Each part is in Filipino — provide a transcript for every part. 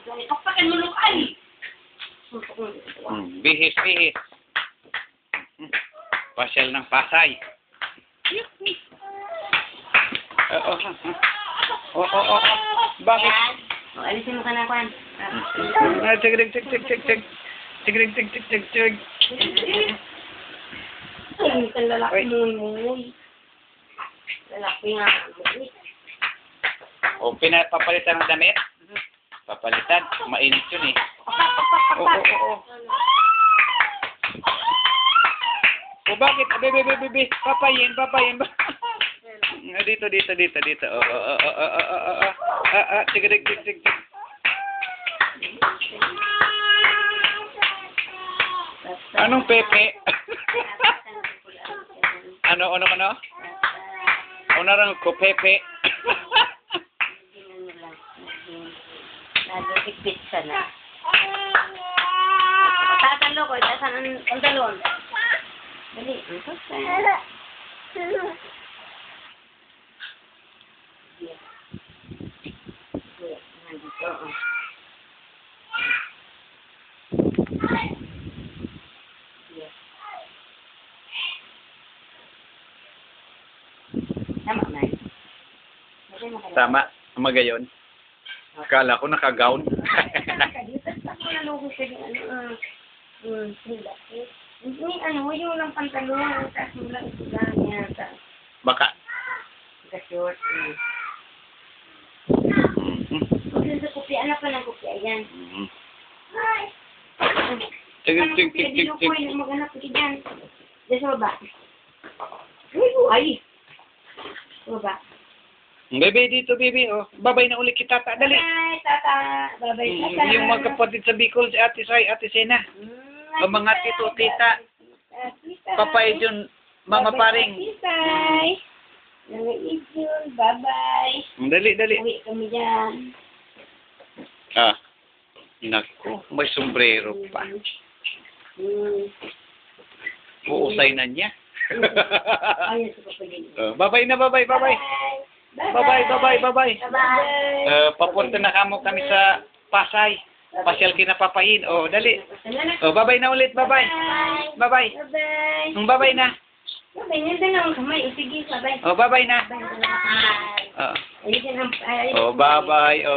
Kapagin mo lukay. Bihis. Pasyal ng Pasay. Bakit? Alisin mo ka na, Kwan. Tig. Ay, minsan lalaki mo. Lalaki nga. O, pinapapalitan ng damit? Papalitan. Mainit yun eh. Oo. O, bakit? Bebe. Papayin. Dito. Tig. Anong pepe? Ano? Ano lang ko pepe? Nagipit ka na. Tatalo ko. Tasan ang talon. Dali. Tama. Magayon. Kala ko naka-gown. Yung lang pantalon. Tapos mo lang ito lang yata. Baka. Short. Kasi sa kopya, anak pa ng kopya yan. Tig. Maghanap ko dyan. Diyan sa baba. Ay! Sa baba. Bebe, dito, bebe. Oh. Babay na ulit kita, tata. Dali. Ay, tata. Babay, tata. Yung mga kapatid sa Bicol, si Ate Sai, Ate Sena. O mga tito, tita. Papay yun, Mama Paring. Tisay. Nangait yun. Bye-bye. Dali. Uwi kami dyan. Naku, may sombrero pa. Uusay na niya. Ayun, sa kapagin. Babay na, babay. Bye-bye. Papunta na kamo kami sa Pasay. Pasyal kinapapayin. O, dali. O, babay na ulit. Bye-bye. Bye-bye. Babay na. Babay, nandiyan lang ang kamay. O, sige, babay. O, babay na. O, babay. O.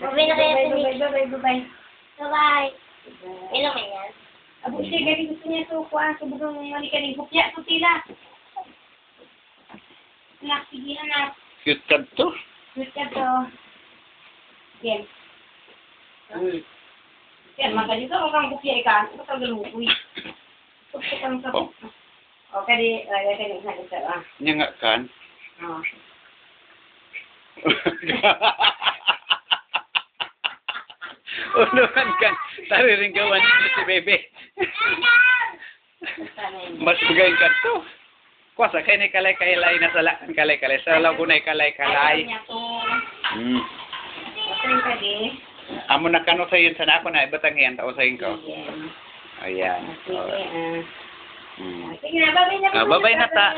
Babay na kayo. Bye-bye. Bye-bye. Ilang may yan? Abo siya, galing gusto niya sukuha. Subugong malikaling kupya. Tutila. Anak, sige anak. Cute ka to. Cute ka to. Yan. Yan, magalito mo kang kupya ikan. Ito ka galukoy. Ito kang kapit. O, kadi, kadi sa ito. Nya nga kan. Oo. Unuhan kan. Tariring gawan niyo si Bebe. Mas bugayin ka to. Kuasa kay ni kalay-kalay na sala kalay-kalay sa lagunay kalay-kalay. Amo na kano sa yun sana ako na ibatang yan tao sa ko. Ayan. Sige na, babay na. Babay na ta.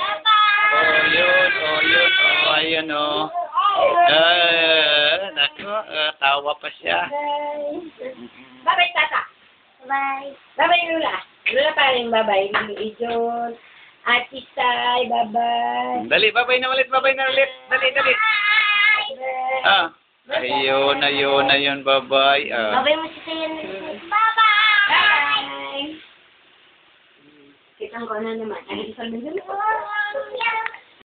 Yun. Ayun o. Nako, tawa pa siya. Babay tata. Bye. Babay Lula. Lula pa rin babay. Ijon. Ate Sai, bye-bye. Dali, babay na ulit. Dali. Bye. Ayun, bye-bye. Babay mo si Sayan. Bye-bye. Kitang ko na naman. Ay, isa lang.